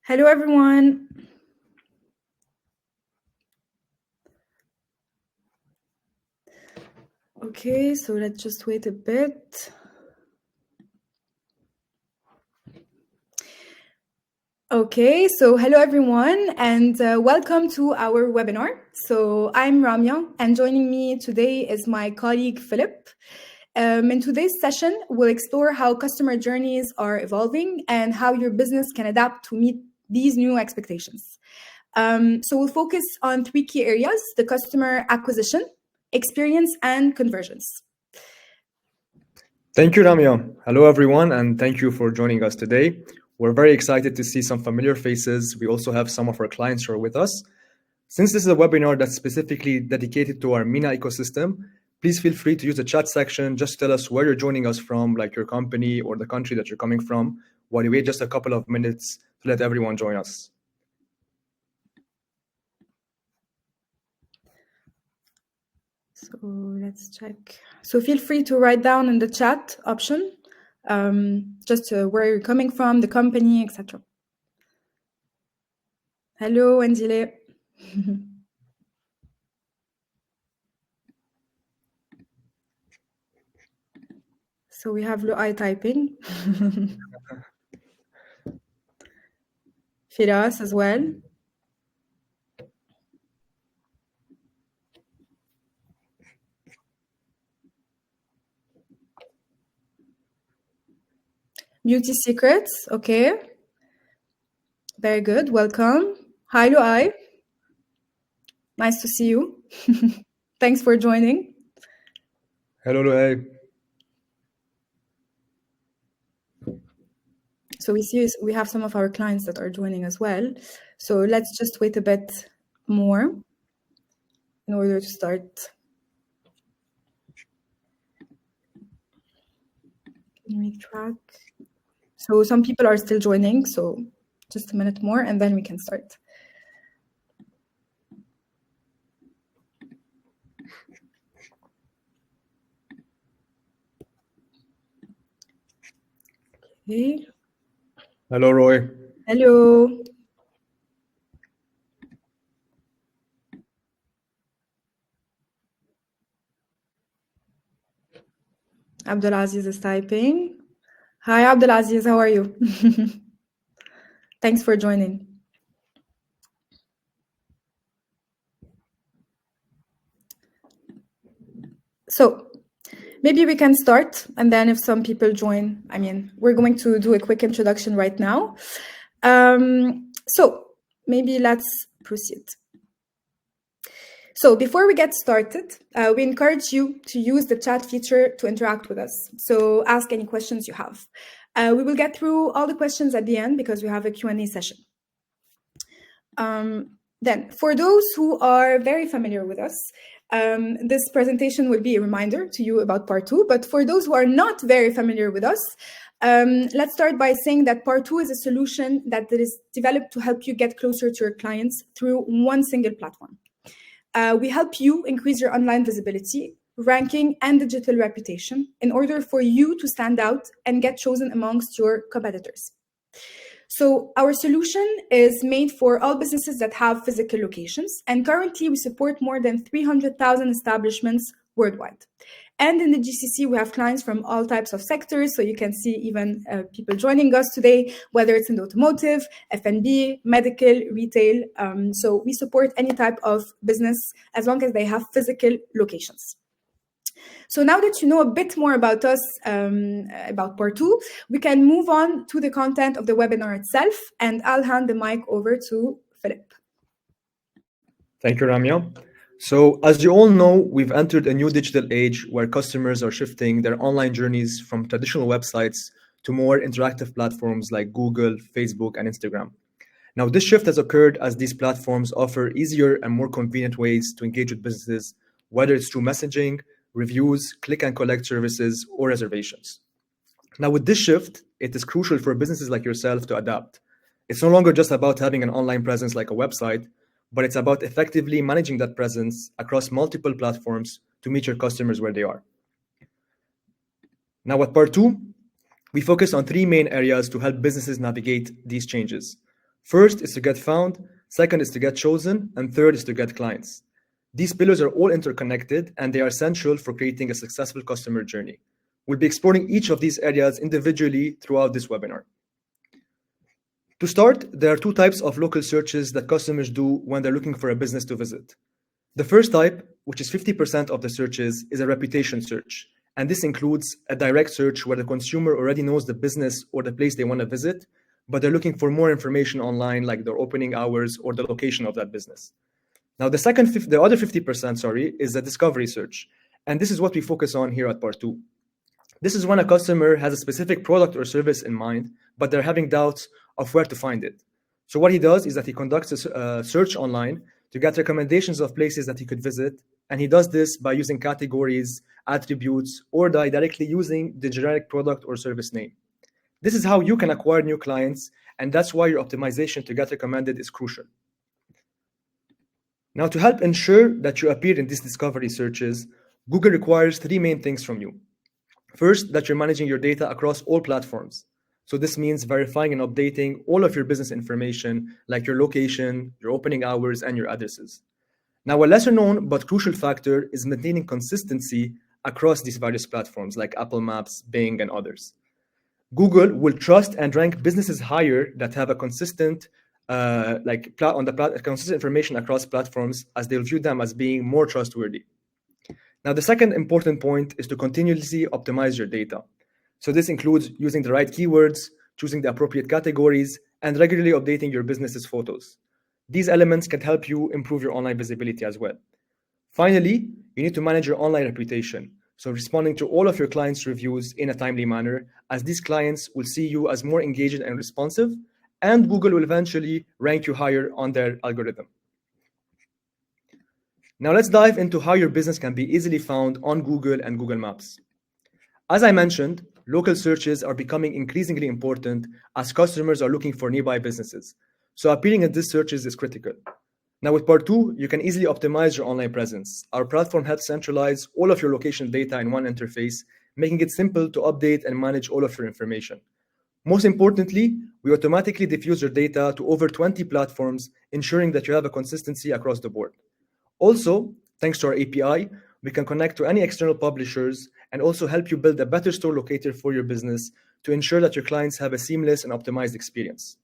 Hello, everyone. Okay, so let's just wait a bit. Okay, so hello, everyone, and welcome to our webinar. So I'm Ramya, and joining me today is my colleague, Philip. In today's session, we'll explore how customer journeys are evolving and how your business can adapt to meet these new expectations. So we'll focus on three key areas: the customer acquisition, experience, and conversions. Thank you, Ramya. Hello, everyone, and thank you for joining us today. We're very excited to see some familiar faces. We also have some of our clients who are with us. Since this is a webinar that's specifically dedicated to our MENA ecosystem, please feel free to use the chat section. Just tell us where you're joining us from, like your company or the country that you're coming from, while we wait just a couple of minutes to let everyone join us. So let's check. So feel free to write down in the chat option, just where you're coming from, the company, etc. Hello, Andile. So we have Luai typing. Firas as well. Beauty Secrets, okay. Very good, welcome. Hi, Luai. Nice to see you. Thanks for joining. Hello, Luay. So we have some of our clients that are joining as well. So let's just wait a bit more in order to start. Can we track? So some people are still joining, so just a minute more and then we can start. Okay. Hello, Roy. Hello. Abdulaziz is typing. Hi, Abdulaziz, how are you? Thanks for joining. So maybe we can start, and then if some people join, we're going to do a quick introduction right now. So maybe let's proceed. So before we get started, we encourage you to use the chat feature to interact with us. So ask any questions you have. We will get through all the questions at the end because we have a Q&A session. Then, for those who are very familiar with us, this presentation will be a reminder to you about part 2. But for those who are not very familiar with us, let's start by saying that part 2 is a solution that is developed to help you get closer to your clients through one single platform. We help you increase your online visibility, ranking, and digital reputation in order for you to stand out and get chosen amongst your competitors. So our solution is made for all businesses that have physical locations, and currently we support more than 300,000 establishments worldwide. And in the GCC, we have clients from all types of sectors, so you can see even people joining us today, whether it's in the automotive, F&B, medical, retail. So we support any type of business as long as they have physical locations. So now that you know a bit more about us, about part 2, we can move on to the content of the webinar itself, and I'll hand the mic over to Philip. Thank you, Ramya. So as you all know, we've entered a new digital age where customers are shifting their online journeys from traditional websites to more interactive platforms like Google, Facebook, and Instagram. Now, this shift has occurred as these platforms offer easier and more convenient ways to engage with businesses, whether it's through messaging, reviews, click and collect services, or reservations. Now, with this shift, it is crucial for businesses like yourself to adapt. It's no longer just about having an online presence like a website, but it's about effectively managing that presence across multiple platforms to meet your customers where they are. Now, at part 2, we focus on 3 main areas to help businesses navigate these changes. First is to get found, second is to get chosen, and third is to get clients. These pillars are all interconnected and they are essential for creating a successful customer journey. We'll be exploring each of these areas individually throughout this webinar. To start, there are two types of local searches that customers do when they're looking for a business to visit. The first type, which is 50% of the searches, is a reputation search. And this includes a direct search where the consumer already knows the business or the place they want to visit, but they're looking for more information online, like their opening hours or the location of that business. Now, the other 50%, is a discovery search. And this is what we focus on here at part 2. This is when a customer has a specific product or service in mind, but they're having doubts of where to find it. So what he does is that he conducts a search online to get recommendations of places that he could visit. And he does this by using categories, attributes, or by directly using the generic product or service name. This is how you can acquire new clients, and that's why your optimization to get recommended is crucial. Now, to help ensure that you appear in these discovery searches, Google requires 3 main things from you. First, that you're managing your data across all platforms. So this means verifying and updating all of your business information, like your location, your opening hours, and your addresses. Now, a lesser known but crucial factor is maintaining consistency across these various platforms like Apple Maps, Bing, and others. Google will trust and rank businesses higher that have a consistent consistent information across platforms, as they'll view them as being more trustworthy. Now, the second important point is to continuously optimize your data. So this includes using the right keywords, choosing the appropriate categories, and regularly updating your business's photos. These elements can help you improve your online visibility as well. Finally, you need to manage your online reputation. So responding to all of your clients' reviews in a timely manner, as these clients will see you as more engaged and responsive, and Google will eventually rank you higher on their algorithm. Now let's dive into how your business can be easily found on Google and Google Maps. As I mentioned, local searches are becoming increasingly important as customers are looking for nearby businesses. So appearing in these searches is critical. Now with part 2, you can easily optimize your online presence. Our platform helps centralize all of your location data in one interface, making it simple to update and manage all of your information. Most importantly, we automatically diffuse your data to over 20 platforms, ensuring that you have a consistency across the board. Also, thanks to our API, we can connect to any external publishers and also help you build a better store locator for your business to ensure that your clients have a seamless and optimized experience.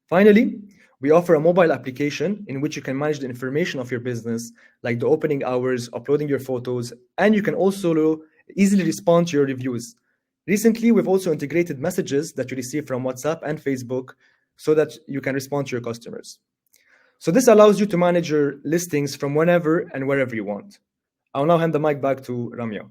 Finally, we offer a mobile application in which you can manage the information of your business, like the opening hours, uploading your photos, and you can also easily respond to your reviews. Recently, we've also integrated messages that you receive from WhatsApp and Facebook so that you can respond to your customers. So this allows you to manage your listings from whenever and wherever you want. I'll now hand the mic back to Ramya.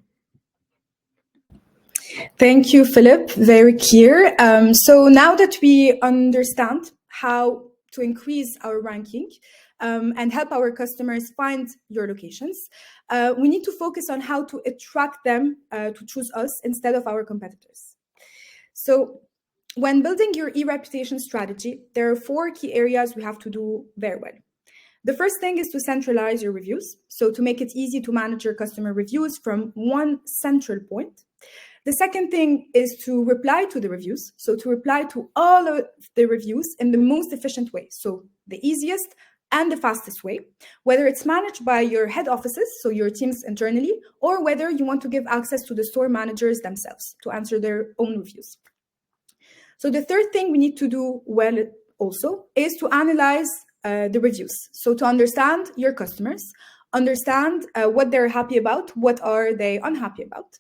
Thank you, Philip. Very clear. So now that we understand how to increase our ranking and help our customers find your locations, we need to focus on how to attract them to choose us instead of our competitors. So when building your e-reputation strategy, there are 4 key areas we have to do very well. The first thing is to centralize your reviews. So to make it easy to manage your customer reviews from one central point. The second thing is to reply to the reviews. So to reply to all of the reviews in the most efficient way. So the easiest and the fastest way, whether it's managed by your head offices, so your teams internally, or whether you want to give access to the store managers themselves to answer their own reviews. So the third thing we need to do well also is to analyze the reviews. So to understand your customers, understand what they're happy about, what are they unhappy about.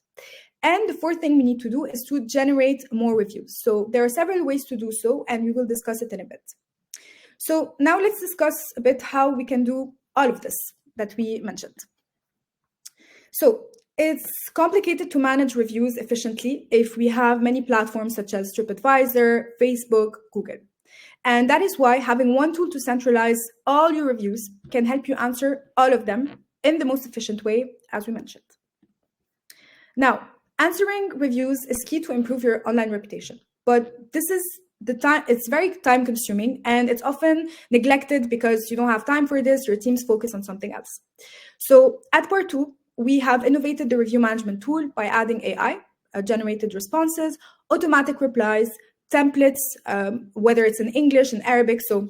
And the fourth thing we need to do is to generate more reviews. So there are several ways to do so, and we will discuss it in a bit. So now let's discuss a bit how we can do all of this that we mentioned. So it's complicated to manage reviews efficiently if we have many platforms such as TripAdvisor, Facebook, Google. And that is why having one tool to centralize all your reviews can help you answer all of them in the most efficient way, as we mentioned. Now, answering reviews is key to improve your online reputation, but this is it's very time consuming and it's often neglected because you don't have time for this, your teams focus on something else. So at part 2, we have innovated the review management tool by adding AI, generated responses, automatic replies, templates, whether it's in English and Arabic. So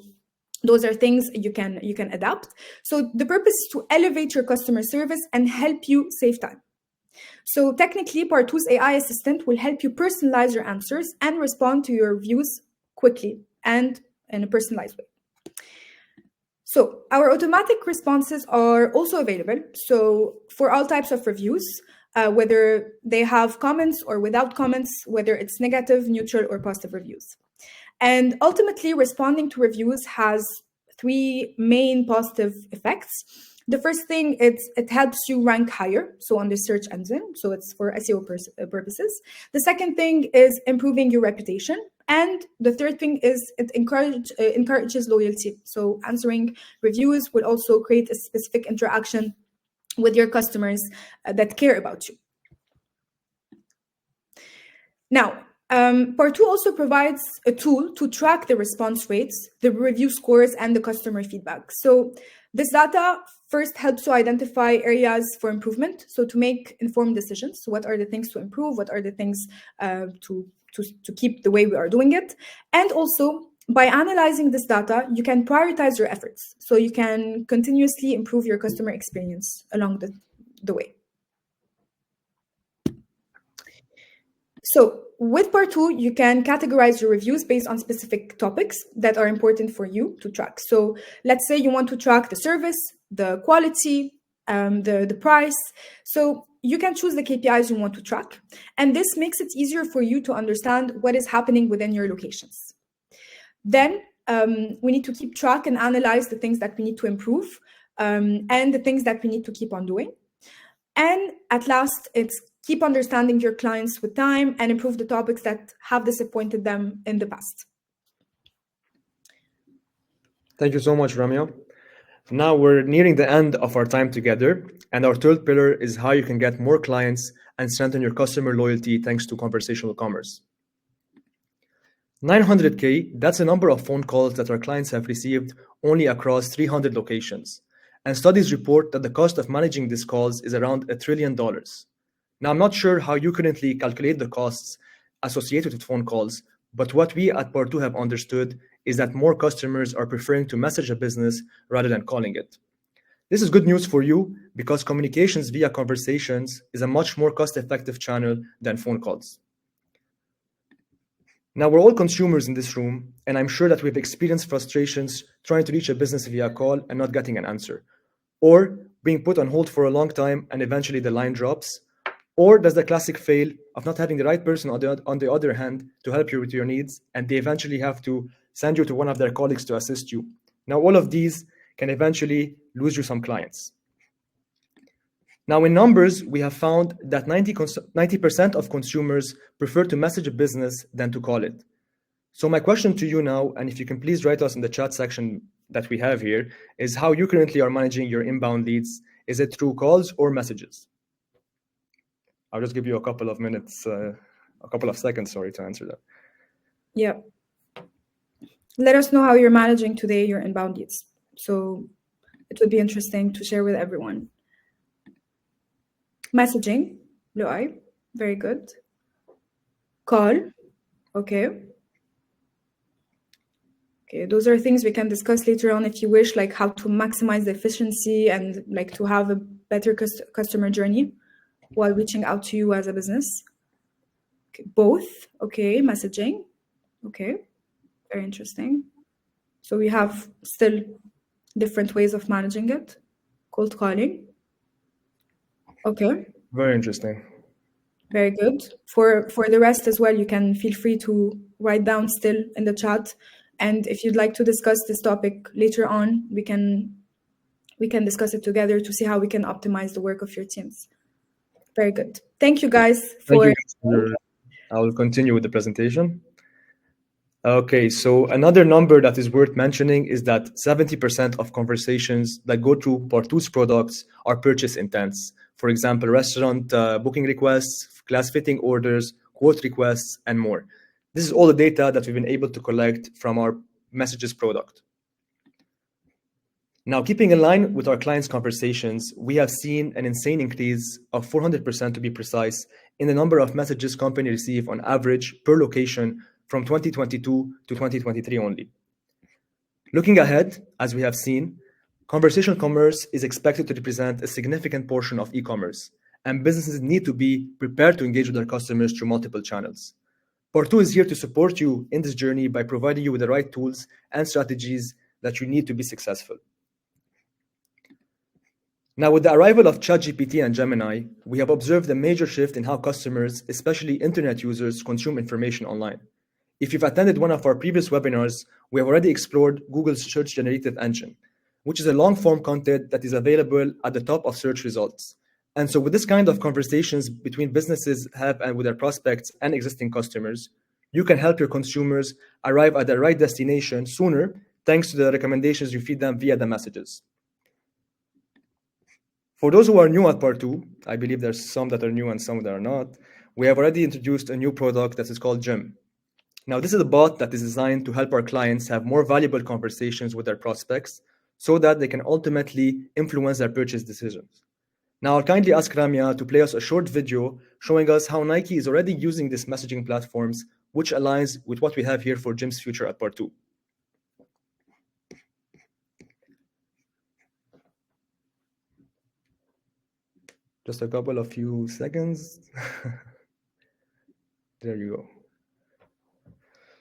those are things you can adapt. So the purpose is to elevate your customer service and help you save time. So technically, Part 2's AI assistant will help you personalize your answers and respond to your reviews quickly and in a personalized way. So our automatic responses are also available. So for all types of reviews, whether they have comments or without comments, whether it's negative, neutral, or positive reviews. And ultimately, responding to reviews has 3 main positive effects. The first thing is it helps you rank higher, so on the search engine, so it's for SEO purposes. The second thing is improving your reputation. And the third thing is it encourages loyalty. So answering reviews will also create a specific interaction with your customers that care about you. Now, Part 2 also provides a tool to track the response rates, the review scores, and the customer feedback. So this data first helps you identify areas for improvement, so to make informed decisions. So what are the things to improve? What are the things to keep the way we are doing it? And also, by analyzing this data, you can prioritize your efforts. So you can continuously improve your customer experience along the way. So with Part 2, you can categorize your reviews based on specific topics that are important for you to track. So let's say you want to track the service, the quality, the price. So you can choose the KPIs you want to track. And this makes it easier for you to understand what is happening within your locations. Then we need to keep track and analyze the things that we need to improve and the things that we need to keep on doing. And at last, it's keep understanding your clients with time and improve the topics that have disappointed them in the past. Thank you so much, Ramya. Now we're nearing the end of our time together, and our third pillar is how you can get more clients and strengthen your customer loyalty thanks to conversational commerce. 900K, that's the number of phone calls that our clients have received only across 300 locations. And studies report that the cost of managing these calls is around $1 trillion. Now, I'm not sure how you currently calculate the costs associated with phone calls, but what we at Part 2 have understood is that more customers are preferring to message a business rather than calling it. This is good news for you because communications via conversations is a much more cost-effective channel than phone calls. Now, we're all consumers in this room, and I'm sure that we've experienced frustrations trying to reach a business via call and not getting an answer, or being put on hold for a long time and eventually the line drops, or there's the classic fail of not having the right person on the other hand to help you with your needs, and they eventually have to send you to one of their colleagues to assist you. Now, all of these can eventually lose you some clients. Now, in numbers, we have found that 90% of consumers prefer to message a business than to call it. So my question to you now, and if you can please write us in the chat section that we have here, is how you currently are managing your inbound leads. Is it through calls or messages? I'll just give you a couple of minutes, a couple of seconds, sorry, to answer that. Yeah. Let us know how you're managing today your inbound leads. So it would be interesting to share with everyone. Messaging, Luai, very good. Call, okay. Okay, those are things we can discuss later on if you wish, like how to maximize the efficiency and like to have a better customer journey while reaching out to you as a business. Okay, both, okay, messaging, okay, very interesting. So we have still different ways of managing it. Cold calling, okay. Very interesting. Very good. For the rest as well, you can feel free to write down still in the chat. And if you'd like to discuss this topic later on, we can discuss it together to see how we can optimize the work of your teams. Very good. Thank you guys for... I will continue with the presentation. Okay, so another number that is worth mentioning is that 70% of conversations that go through Part 2's products are purchase intents. For example, restaurant booking requests, class fitting orders, quote requests, and more. This is all the data that we've been able to collect from our messages product. Now, keeping in line with our clients' conversations, we have seen an insane increase of 400% to be precise in the number of messages companies receive on average per location from 2022 to 2023 only. Looking ahead, as we have seen, conversational commerce is expected to represent a significant portion of e-commerce, and businesses need to be prepared to engage with their customers through multiple channels. Part 2 is here to support you in this journey by providing you with the right tools and strategies that you need to be successful. Now, with the arrival of ChatGPT and Gemini, we have observed a major shift in how customers, especially internet users, consume information online. If you've attended one of our previous webinars, we have already explored Google's search generative engine, which is a long-form content that is available at the top of search results. And so with this kind of conversations between businesses have and with their prospects and existing customers, you can help your consumers arrive at the right destination sooner thanks to the recommendations you feed them via the messages. For those who are new at Part 2, I believe there's some that are new and some that are not, we have already introduced a new product that is called Gem. Now, this is a bot that is designed to help our clients have more valuable conversations with their prospects so that they can ultimately influence their purchase decisions. Now, I'll kindly ask Ramya to play us a short video showing us how Nike is already using these messaging platforms, which aligns with what we have here for Gem's future at Part 2. Just a couple of few seconds. There you go.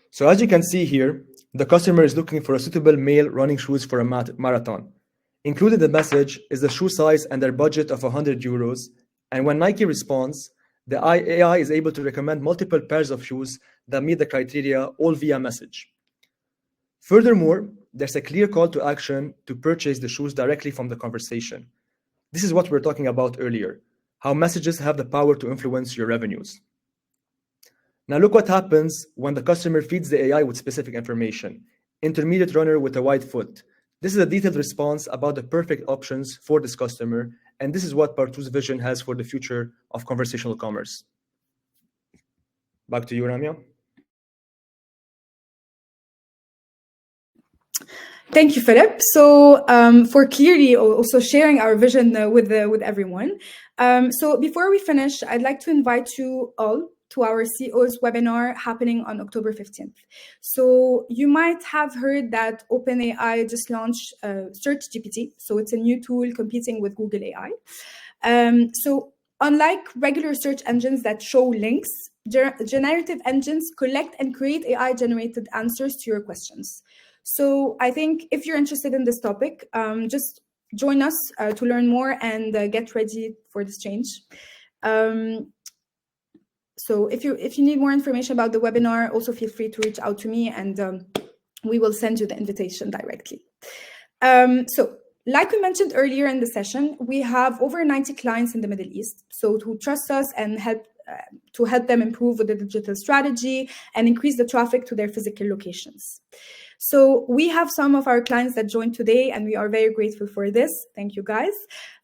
So as you can see here, the customer is looking for a suitable male running shoes for a marathon. Included in the message is the shoe size and their budget of 100 euros. And when Nike responds, the AI is able to recommend multiple pairs of shoes that meet the criteria, all via message. Furthermore, there's a clear call to action to purchase the shoes directly from the conversation. This is what we were talking about earlier, how messages have the power to influence your revenues. Now look what happens when the customer feeds the AI with specific information. Intermediate runner with a wide foot. This is a detailed response about the perfect options for this customer, and this is what Part 2's vision has for the future of conversational commerce. Back to you, Ramya. Thank you, Philip. So for clearly also sharing our vision with everyone. So before we finish, I'd like to invite you all to our CEO's webinar happening on October 15th. So you might have heard that OpenAI just launched SearchGPT. So it's a new tool competing with Google AI. So unlike regular search engines that show links, generative engines collect and create AI-generated answers to your questions. So I think if you're interested in this topic, just join us to learn more and get ready for this change. So if you need more information about the webinar, also feel free to reach out to me and we will send you the invitation directly. So like we mentioned earlier in the session, we have over 90 clients in the Middle East, so who trust us and help them improve with the digital strategy and increase the traffic to their physical locations. So we have some of our clients that joined today, and we are very grateful for this. Thank you, guys.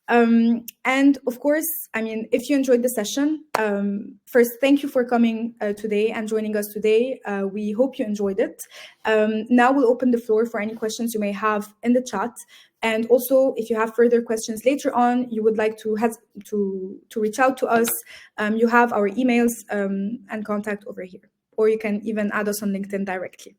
And of course, I mean, if you enjoyed the session, first, thank you for coming today and joining us today. We hope you enjoyed it. Now we'll open the floor for any questions you may have in the chat. And also, if you have further questions later on, you would like to reach out to us, you have our emails and contact over here, or you can even add us on LinkedIn directly.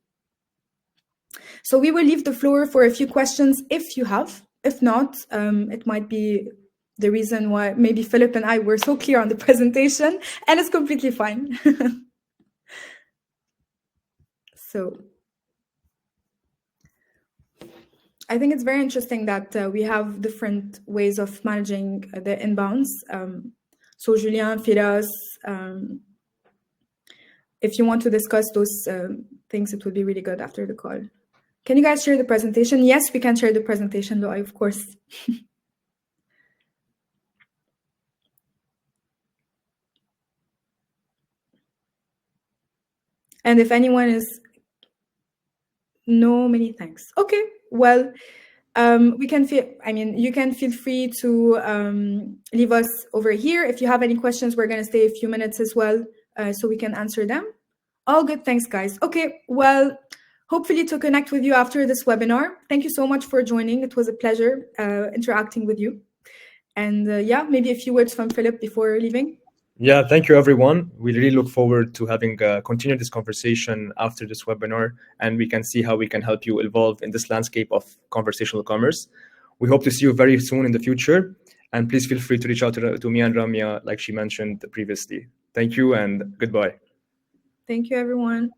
So we will leave the floor for a few questions if you have. If not, it might be the reason why maybe Philip and I were so clear on the presentation, and it's completely fine. So I think it's very interesting that we have different ways of managing the inbounds. So Julien, Firas, if you want to discuss those things, it would be really good after the call. Can you guys share the presentation? Yes, we can share the presentation, though, of course. And if anyone is... No, many thanks. Okay, well, we can feel... I mean, you can feel free to leave us over here. If you have any questions, we're going to stay a few minutes as well, so we can answer them. All good, thanks, guys. Okay, well... Hopefully to connect with you after this webinar. Thank you so much for joining. It was a pleasure interacting with you. And yeah, maybe a few words from Philip before leaving. Yeah, thank you, everyone. We really look forward to having continued this conversation after this webinar, and we can see how we can help you evolve in this landscape of conversational commerce. We hope to see you very soon in the future, and please feel free to reach out to me and Ramya, like she mentioned previously. Thank you, and goodbye. Thank you, everyone.